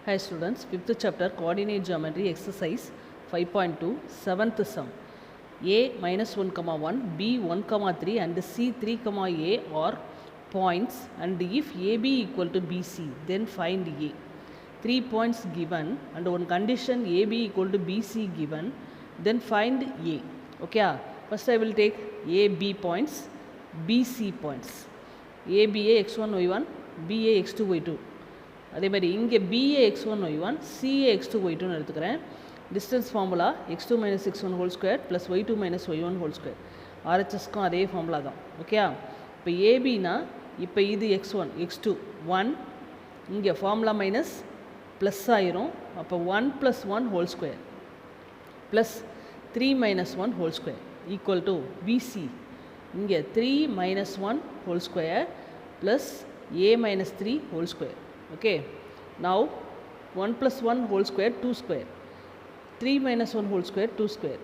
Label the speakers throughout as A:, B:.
A: Hi students, 5th chapter coordinate geometry exercise 5.2 7th sum. A minus 1 comma 1, B 1 comma 3 and C 3 comma A are points, and if AB equal to BC then find A. 3 points given and one condition AB equal to BC given, then find A. Okay, first I will take AB points, BC points. ABA x1 y1, BA x2 y2. அதே மாதிரி இங்கே BA x1 y1, CA x2 y2ன்னு எடுத்துக்கிறேன். Distance formula x2 minus x1 whole square plus y2 minus y1 whole square. RHSக்கும் அதே formula தான். Okay, இப்போ ஏபினா இப்போ இது x1 x2 1, இங்கே ஃபார்முலா மைனஸ் ப்ளஸ் ஆயிரும். அப்போ 1 plus 1 whole square plus 3 minus 1 whole square equal to BC. இங்கே 3 minus 1 whole square plus A minus 3 whole square. Okay, now 1 plus 1 whole square 2 square, 3 minus 1 whole square 2 square,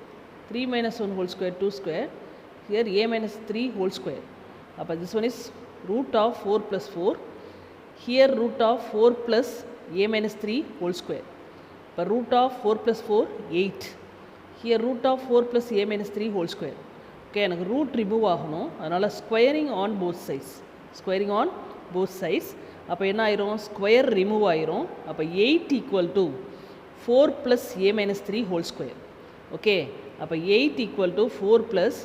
A: 3 minus 1 whole square 2 square, here A minus 3 whole square. This one is root of 4 plus 4, here root of 4 plus A minus 3 whole square. Root of 4 plus 4 8, here root of 4 plus A minus 3 whole square. Okay, எனக்கு root remove ஆகணும், அதனால் squaring on both sides, squaring on both sides. அப்போ என்ன ஆயிரும், square remove ஆயிரும். அப்போ 8 equal to 4 plus A minus 3 whole square. Okay, அப்போ 8 equal to 4 plus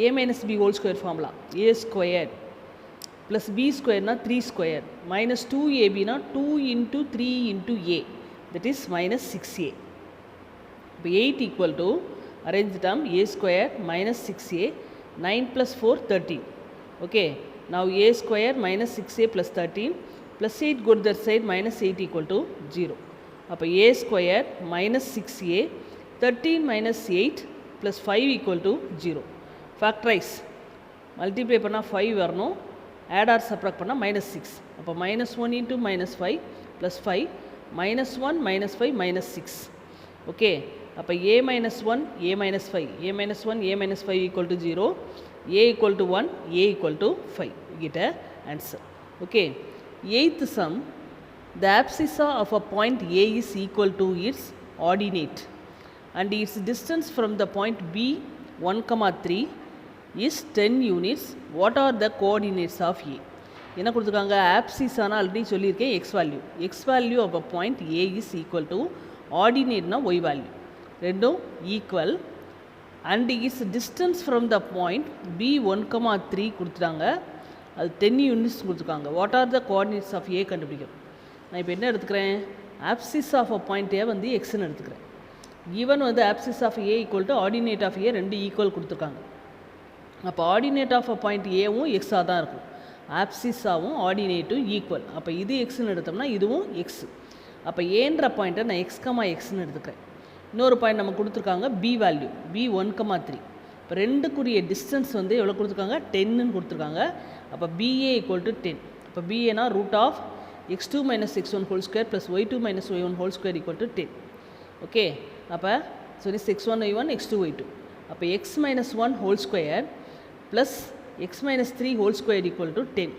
A: A minus B whole square formula A square plus B ஸ்கொயர்னா 3 square minus 2AB னா 2 into 3 into A, that is minus 6A. இப்போ 8 equal to arrange term A square minus 6A, 9 plus 4 13. Okay, now A square minus 6A plus 13 plus 8 go to that side, minus 8 equal to 0. அப்போ A square minus 6A 13 minus 8 plus 5 equal to 0. Factorize, multiply பண்ணால் 5 வரணும், add or subtract பண்ணால் minus 6. அப்போ minus 1 into minus 5 plus 5 minus 1 minus 5 minus 6. Okay, அப்போ A minus 1 A minus 5, A minus 1 A minus 5 equal to 0, A equal to 1, A equal to 5. You get a answer. Okay, 8th sum, the abscissa of a point A is equal to its ordinate and its distance from the point B 1, 3 is 10 units. What are the coordinates of A? என்ன கொடுத்துருக்காங்க, abscissa already சொல்லியிருக்கேன், x value of a point A is equal to ordinate னா y value, ரெண்டும் equal and its distance from the point B 1, 3 கொடுத்துட்டாங்க, அது 10 units கொடுத்துருக்காங்க. What are the coordinates of A கண்டுபிடிக்கும். நான் இப்போ என்ன எடுத்துக்கிறேன், ஆப்சிஸ் ஆஃப் அ பாயிண்ட் ஏ வந்து எக்ஸ்ன்னு எடுத்துக்கிறேன். ஈவன் வந்து abscissa of A equal to ordinate of A ரெண்டு ஈக்குவல் கொடுத்துருக்காங்க. அப்போ ஆர்டினேட் ஆஃப் அ பாயிண்ட் ஏவும் எக்ஸாக தான் இருக்கும், ஆப்சிஸாகவும் ஆர்டினேட்டும் ஈக்குவல். அப்போ இது எக்ஸ்ன்னு எடுத்தோம்னா இதுவும் எக்ஸ். அப்போ ஏன்ற பாயிண்ட்டை நான் எக்ஸ்ன்னு எடுத்துக்கிறேன். இன்னொரு பாயிண்ட் நம்ம கொடுத்துருக்காங்க பி வேல்யூ B 1, 3. இப்போ ரெண்டுக்குரிய டிஸ்டன்ஸ் வந்து எவ்வளோ கொடுத்துருக்காங்க, 10ன்னு கொடுத்துருக்காங்க. அப்போ BA ஈக்குவல் டு 10. இப்போ BAனா root of x2 minus x1 whole square plus y2 minus y1 whole square equal to 10. Okay, அப்போ sorry x1 y1 x2 y2. அப்போ x minus 1 whole square plus x minus 3 whole square equal to 10.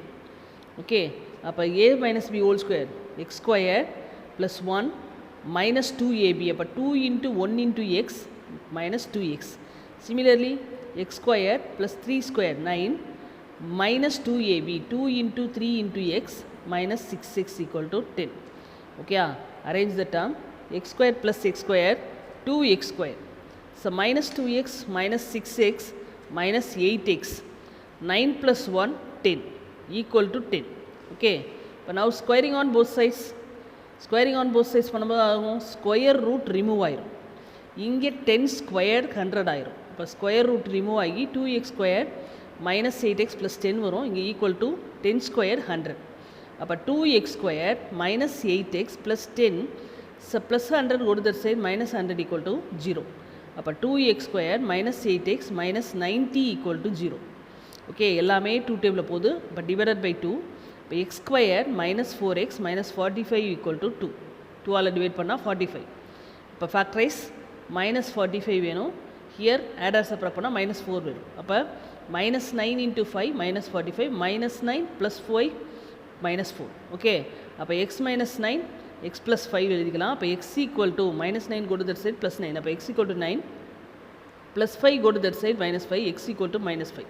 A: Okay, அப்போ A minus B whole square x square plus 1 minus 2AB, அப்போ 2 into 1 into x minus 2x. Similarly, x square plus 3 square 9 minus 2AB, 2 into 3 into x minus 6x equal to 10. Okay, arrange the term x square plus x square 2x square. So minus 2x minus 6x minus 8x, 9 plus 1 10 equal to 10. Okay, but now squaring on both sides, squaring on both sides பண்ணும்போது ஆகும், square root remove ஆயிரும். இங்கே 10 square 100 ஆயிரும். இப்போ square root remove ஆகி 2x square minus 8x plus 10 வரும். இங்கே equal to 10 square 100. அப்போ 2x square minus 8x plus 10 plus 100 go to that side, minus 100 equal to 0. அப்போ 2x square minus 8x minus 90 equal to 0. Okay, எல்லாமே 2 டேபிளில் போகுது. இப்போ divided by 2. இப்போ x square minus 4x minus 45 equal to 2. 2ஆல் divide பண்ணால் 45. இப்போ factorise minus 45 வேணும். ஹியர் ஆட் ஆர் சப்ராக்ட் பண்ணால் மைனஸ் 4 வேணும். அப்போ minus 9 into 5 minus 45 minus 9 plus 5 minus 4. Okay, அப்போ x minus 9 x plus 5 எழுதிக்கலாம். அப்போ x equal to minus 9 go to that side plus 9. அப்போ x equal to 9 plus 5 go to that side minus 5, x equal to minus 5.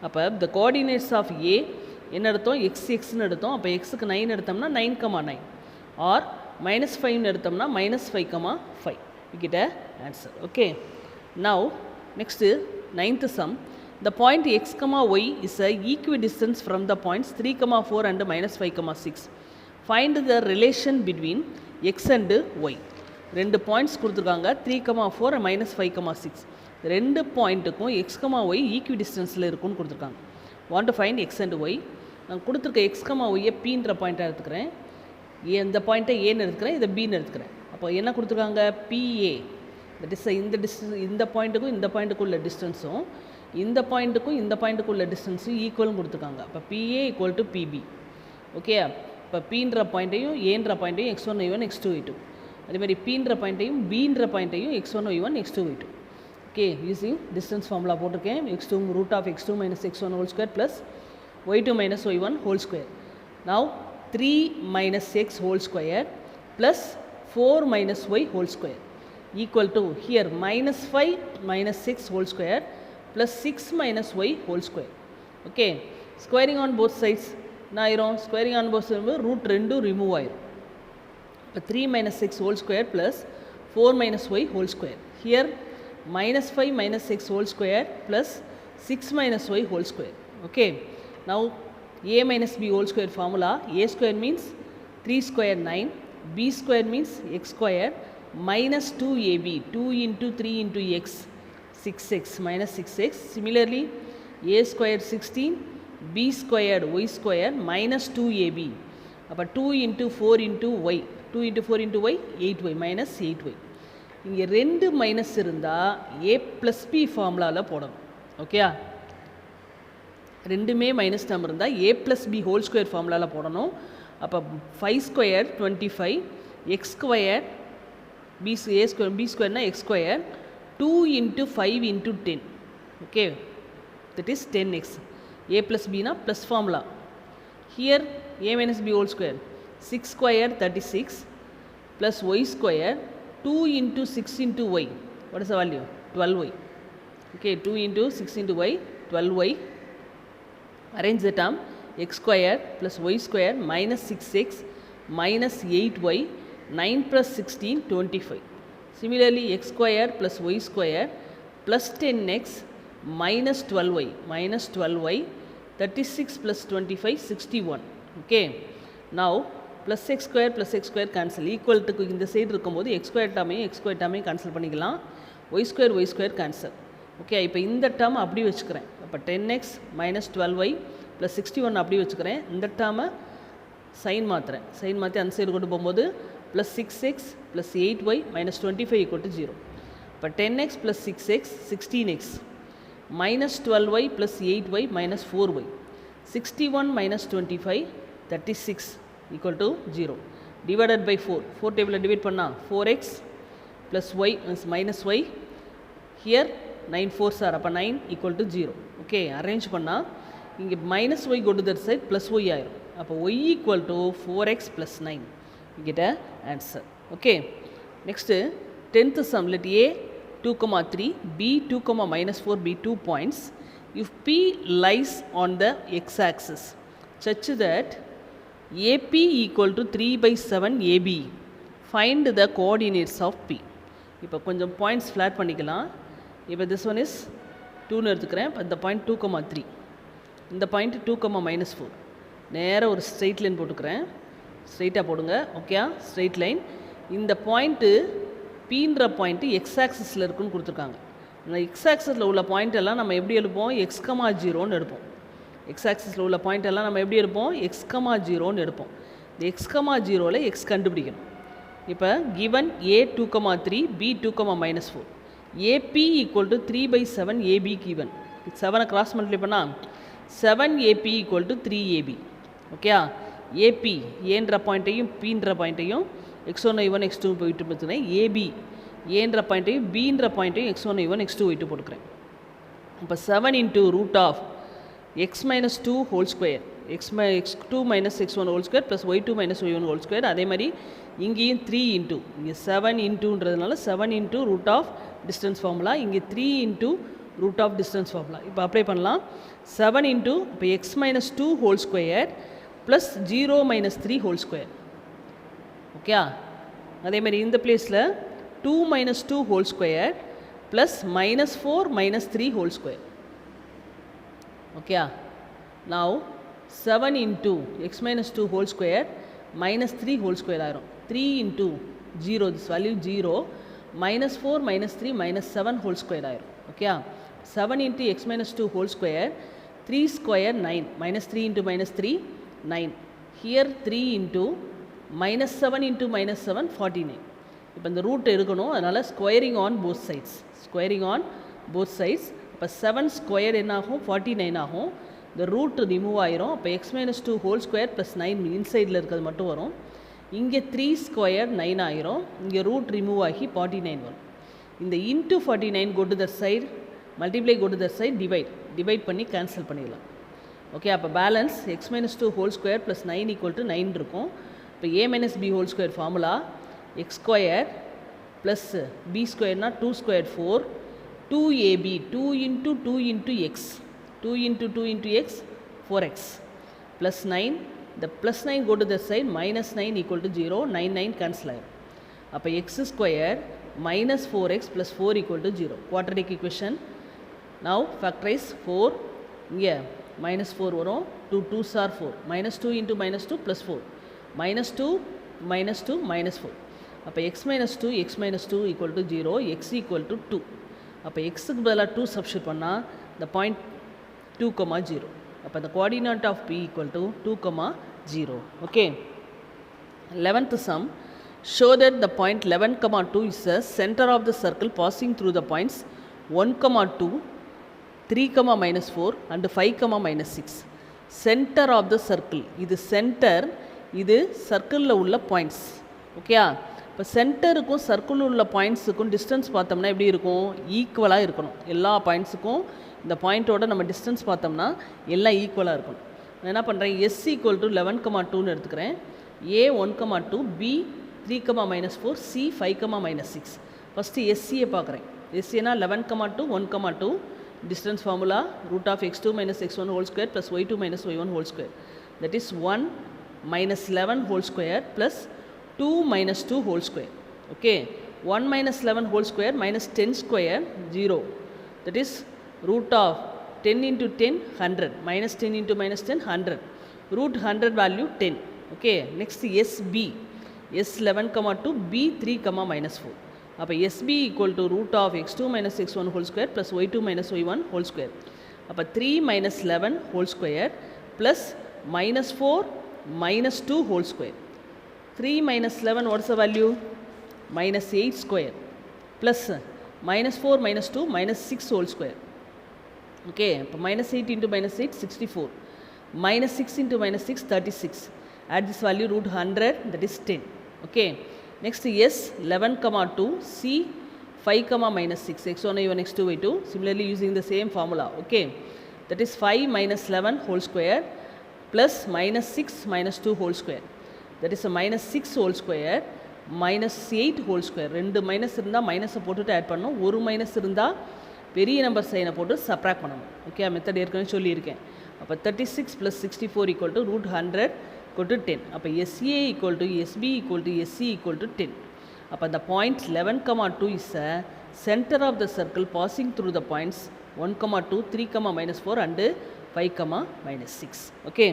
A: அப்போ the coordinates of A என்ன எடுத்தோம், xன்னு எடுத்தோம். அப்போ xக்கு 9 எடுத்தோம்னா 9,9 or minus 5 எடுத்தோம்னா minus 5,5. we get a answer. Okay, now next 9th sum. The point x, y is a equidistance from the points 3, 4 and minus 5, 6. Find the relation between x and y. ரெண்டு points கொடுத்துருக்காங்க 3, 4 minus 5, 6. ரெண்டு பாயிண்ட்டுக்கும் x, y ஈக்விடிஸ்டன்ஸில் இருக்குன்னு கொடுத்துருக்காங்க. want to find x and y. நான் கொடுத்துருக்க x, y pன்ற பாயிண்ட்டாக எடுத்துக்கிறேன். இந்த பாயிண்ட்டை ஏன்னு எடுத்துக்கிறேன், இதை பின்னு எடுத்துக்கிறேன். அப்போ என்ன கொடுத்துருக்காங்க, PA. தட் இஸ் இந்த பாயிண்ட்டுக்கும் இந்த பாயிண்ட்டுக்கும் உள்ள டிஸ்டன்ஸும் இந்த பாயிண்ட்டுக்கும் இந்த பாயிண்ட்டுக்கும் உள்ள டிஸ்டன்ஸும் ஈக்குவலும் கொடுத்துருக்காங்க. அப்போ PA equal to PB. Okay, இப்போ பீன்ற பாயிண்ட்டையும் ஏன்ற பாயிண்ட்டையும் x1 y1 x2 y2, அதேமாதிரி பீன்ற பாயிண்ட்டையும் பீன்ற பாயிண்ட்டையும் x1 y1 x2 y2. Okay, using distance formula போட்டிருக்கேன். x2 root of x2 minus x1 whole square plus y2 minus y1 whole square. Now 3 minus x whole square plus 4 minus y whole square equal to here minus 5 minus 6 whole square plus 6 minus y whole square. Okay, squaring on both sides நான் ஆயிரும், squaring on both sides root 2 remove ஆயிரும். இப்போ 3 minus 6 whole square plus 4 minus y whole square. Here minus 5 minus 6 whole square plus 6 minus y whole square. Okay, now a minus b whole square formula. A square means 3 square 9, b square means x square minus 2ab, 2 into 3 into x, 6x minus 6x. Similarly a square 16, b squared y square minus 2ab. அப்போ 2 into 4 into y, 2 into 4 into y 8y minus 8y. இங்கே ரெண்டு minus இருந்தால் a plus b ஃபார்முலாவில் போடணும். ஓகேயா, ரெண்டுமே minus term இருந்தால் a plus b whole square ஃபார்முலாவில் போடணும். அப்போ 5 square 25, x square b square, b ஸ்கொயர்னா x square 2 into 5 into 10. Okay, that is 10x. a plus b na plus formula. Here a minus b whole square 6 square 36 plus y square 2 into 6 into y. What is the value? 12y. Okay, 2 into 6 into y, 12y. Arrange the term x square plus y square minus 6x minus 8y, 9 plus 16, 25. Similarly x square plus y square plus 10x minus 12y, minus 12y, 36 plus 25, 61. Okay, now plus x square cancel, equal to இந்த side இருக்கும்போது x square டேர்மையும் cancel பண்ணிக்கலாம், y square cancel. Okay, இப்போ இந்த term அப்படி வச்சுக்கிறேன். அப்போ 10x minus 12y plus 61 அப்படி வச்சுக்கிறேன். இந்த டேர்மை சைன் மாற்றுறேன், சைன் மாற்றி அந்த சைடு கொண்டு போகும்போது plus 6x plus 8y minus 25 equal to 0. இப்போ 10x plus 6x 16x minus 12y plus 8y minus 4y, 61 minus 25 36 equal to 0. Divided by 4, 4 table divide பண்ணா 4x plus y minus y. Here 9 4s are, அப்போ 9 equal to 0. Okay, arrange பண்ணால் இங்கே minus y go to that side plus y ஆயிரும். அப்போ y equal to 4x plus 9. You get a answer. Okay, next 10th sum. Let a 2, 3, b 2, minus 4 be 2 points if p lies on the x-axis such that AP equal to 3 by 7 AB. Find the coordinates of P. இப்போ கொஞ்சம் points flat பண்ணிக்கலாம். இப்போ this one is 2ன்னு எடுத்துக்கிறேன். இந்த point 2, 3, இந்த point 2, minus 4. நேராக ஒரு straight line போட்டுக்கிறேன், ஸ்ட்ரெயிட்டாக போடுங்க. Okay, straight line. இந்த பாயிண்ட்டு பீன்ற பாயிண்ட்டு எக்ஸ் ஆக்சிஸில் இருக்குன்னு கொடுத்துருக்காங்க. இந்த எக்ஸ் ஆக்சிஸில் உள்ள பாயிண்ட் எல்லாம் நம்ம எப்படி எடுப்போம், x, 0ன்னு எடுப்போம். எக்ஸ் ஆக்சிஸில் உள்ள பாயிண்ட் எல்லாம் நம்ம எப்படி எடுப்போம், x, 0ன்னு எடுப்போம். இந்த x, 0ல் எக்ஸ் கண்டுபிடிக்கணும். இப்போ given a 2, 3, b 2, minus 4, AP equal to 3 by 7 AB given. 7 cross multiply பண்ணால் 7AP equal to 3AB. Okay, AP ஏன்ற பாயிண்ட்டையும் பீன்ற பாயிண்ட்டையும் x1 y1 x2 போயிட்டு பார்த்துக்கிறேன். AB ஏன்ற பாயிண்ட்டையும் பீன்ற பாயிண்ட்டையும் x1 y1 x2 y2 போட்டுக்கிறேன். இப்போ 7 into root of x minus 2 whole square x2 minus x1 whole square plus y2 minus y1 whole square. அதே மாதிரி இங்கேயும் 3 into இங்கே 7 intoன்றதுனால 7 into root of distance formula, இங்கே 3 into root of distance formula. இப்போ apply பண்ணலாம். 7 into இப்போ x minus 2 whole square plus 0 minus 3 whole square. Okay, அதே மாதிரி இந்த பிளேஸில் 2 minus 2 whole square plus minus 4 minus 3 whole square. Okay, now 7 into x minus 2 whole square minus 3 whole square ஆயிரும். 3 into 0, this value 0, minus 4 minus 3 minus 7 whole square ஆயிரும். Okay, 7 into x minus 2 whole square, 3 square 9, minus 3 into minus 3, 9. Here 3 into minus 7 into minus 7, 49. இப்போ இந்த root எடுக்கணும், அதனால் squaring on both sides, squaring on both sides. இப்போ 7 square என்ன ஆகும், 49 ஆகும். இந்த ரூட் ரிமூவ் ஆயிரும். அப்போ x minus 2 whole square plus 9 இன்சைடில் இருக்கிறது மட்டும் வரும். இங்கே 3 ஸ்கொயர் 9 ஆயிரும். இங்கே ரூட் ரிமூவ் ஆகி 49 வரும். இந்த into 49 go to the side, multiply go to the side, divide பண்ணி கேன்சல் பண்ணிடலாம். ஓகே, அப்போ balance x minus 2 whole square plus 9 equal to 9 இருக்கும். இப்போ a minus b whole square formula x square plus b square na 2 square 4, 2ab, 2 into 2 into x, 2 into 2 into x, 4x plus 9. The plus 9 go to the side, minus 9 equal to 0, 9 cancel ஆயிரும். அப்போ x square minus 4x plus 4 equal to 0. Quadratic equation. Now factorize 4, இங்கே minus 4 வரும், 2 2s are 4, minus 2 into minus 2 plus 4, minus 2 minus 2 minus 4. அப்போ x minus 2 equal to 0, x equal to 2. அப்போ xக்கு பதிலாக 2 substitute பண்ணால் இந்த point 2, 0. அப்போ the coordinate of p equal to 2, 0. Okay. 11th sum. Show that the point 11, 2 is the center of the circle passing through the points 1, 2, 3, minus 4 and 5, minus 6. Center of the circle. இது centre, இது சர்க்கிளில் உள்ள points. ஓகேயா, இப்போ சென்டருக்கும் சர்க்கிளில் உள்ள பாயிண்ட்ஸுக்கும் distance பார்த்தோம்னா எப்படி இருக்கும், ஈக்குவலாக இருக்கணும். எல்லா பாயிண்ட்ஸுக்கும் இந்த பாயிண்ட்டோட நம்ம டிஸ்டன்ஸ் பார்த்தோம்னா எல்லாம் ஈக்குவலாக இருக்கணும். நான் என்ன பண்ணுறேன், s equal to 11, 2ன்னு எடுத்துக்கிறேன். a 1, 2, b 3, minus 4, c 5, minus 6. First எஸ்சியை பார்க்குறேன். எஸ்சினா 11, 2, 1, 2, distance formula root of x2 minus x1 whole square plus y2 minus y1 whole square. That is 1 minus 11 whole square plus 2 minus 2 whole square. Okay, 1 minus 11 whole square minus 10 square 0. That is root of 10 into 10 100, minus 10 into minus 10 100, root 100 value 10. Okay, next SB, S 11, 2, B 3, minus 4. அப்போ SB equal to root of x2 minus x1 whole square plus y2 minus y1 whole square. அப்போ 3 minus 11 whole square plus minus 4 minus 2 whole square. 3 minus 11, what is the value? Minus 8 square plus minus 4 minus 2 minus 6 whole square. Okay, minus 8 into minus 8, 64. Minus 6 into minus 6, 36. Add this value, root 100, that is 10. Okay, next S 11, 2, C 5, minus 6, x1, y1, x2, y2. Similarly using the same formula. Okay, that is 5 minus 11 whole square plus minus 6 minus 2 whole square. That is a minus 6 whole square minus 8 whole square. ரெண்டு minus இருந்தால் மைனஸை போட்டுட்டு add பண்ணணும், ஒரு minus இருந்தால் பெரிய number சைனை போட்டு சப்ராக்ட் பண்ணணும். ஓகே, மெத்தட் ஏற்கனவே சொல்லியிருக்கேன். அப்போ 36 plus 64 equal to root 100 equal to 10. அப்போ SA equal to SB equal to SC equal to 10. அப்போ the point 11, 2 is a center of the circle passing through the points 1, 2, 3, minus 4 and 5, minus 6. Okay.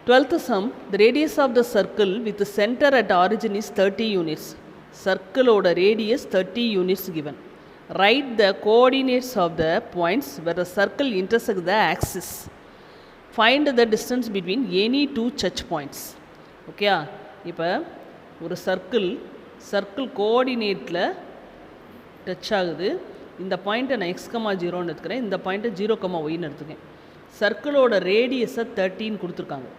A: 12th sum. The radius of the circle with the center at origin is 30 units. Circle oda radius 30 units given. Write the coordinates of the points where the circle intersects the axis. Find the distance between any two such points. Okay, இப்போ ஒரு circle கோஆர்டினேட்டில் touch ஆகுது. இந்த பாயிண்ட்டை நான் x, 0ன்னு எடுத்துக்கிறேன், இந்த பாயிண்ட்டை 0, yன்னு எடுத்துக்கேன். சர்க்கிளோட ரேடியஸை 13 கொடுத்துருக்காங்க.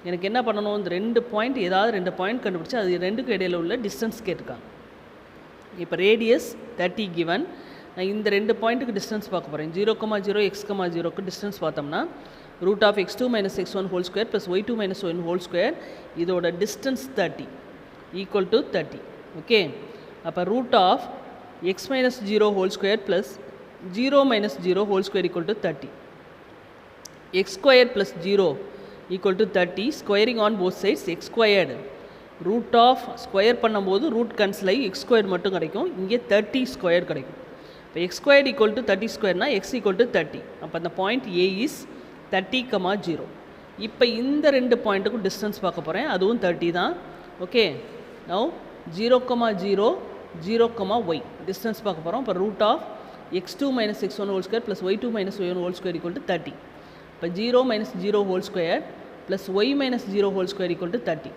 A: எனக்கு என்ன பண்ணணும், இந்த ரெண்டு பாயிண்ட் ஏதாவது ரெண்டு பாயிண்ட் கண்டுபிடிச்சி அது ரெண்டுக்கும் இடையில் உள்ள டிஸ்டன்ஸ் கேட்டிருக்காங்க. இப்போ ரேடியஸ் 30 கிவன். நான் இந்த ரெண்டு பாயிண்ட்டுக்கு டிஸ்டன்ஸ் பார்க்க போகிறேன். 0, 0, x, 0க்கு டிஸ்டன்ஸ் பார்த்தோம்னா root of x two minus x one whole square plus y two minus one whole square இதோட டிஸ்டன்ஸ் 30 ஈக்குவல் டு 30. ஓகே, அப்போ root of x minus zero whole square plus zero minus zero whole square equal to 30. X square plus zero equal to 30. Squaring on both sides x squared root of square பண்ணும்போது root cancel ஆகி x square மட்டும் கிடைக்கும். இங்கே 30 square கிடைக்கும். இப்போ x square equal to 30 ஸ்கொயர்னா x equal to 30. அப்போ அந்த பாயிண்ட் ஏ இஸ் 30,0. இப்போ இந்த ரெண்டு பாயிண்ட்டுக்கும் டிஸ்டன்ஸ் பார்க்க போகிறேன், அதுவும் 30 தான். ஓகே, நவ் 0,0 0,y டிஸ்டன்ஸ் பார்க்க போகிறோம். இப்போ root of x two minus x one whole square plus y two minus y one whole square equal to 30. இப்போ 0 minus zero whole square plus y minus zero whole square equal to 30.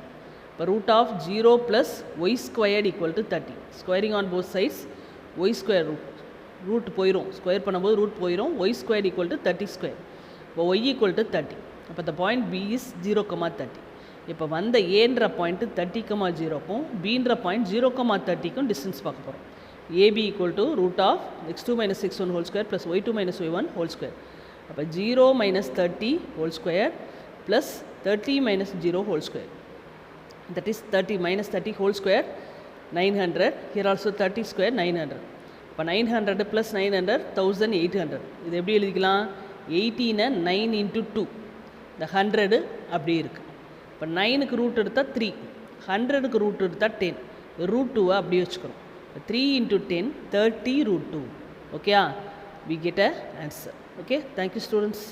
A: இப்போ root of 0 plus y squared equal to 30. Squaring on both sides y square root போயிடும், square பண்ணும்போது root போயிடும். Y square equal to 30 square. இப்போ y equal to 30. அப்போ இந்த point B is 0,30. இப்போ வந்த ஏன்ற பாயிண்ட்டு 30,0க்கும் பீன்ற பாயிண்ட் 0,30க்கும் டிஸ்டன்ஸ் பார்க்க போகிறோம். AB equal to root of x two minus x one whole square plus y two minus y one whole square. அப்போ 0 minus 30 whole square plus 30 minus zero whole square. That is 30 minus 30 whole square 900. Here also 30 square 900. இப்போ 900 plus 900 1800. இது எப்படி எழுதிக்கலாம்? 18 9 into 2. இந்த 100 அப்படி இருக்குது. இப்போ 9க்கு root எடுத்தால் 3, 100க்கு ரூட் எடுத்தால் 10. ரூட் 2 அப்படி வச்சுக்கிறோம். 3 into 10 30 root 2. Okay, we get a answer. Okay, thank you students.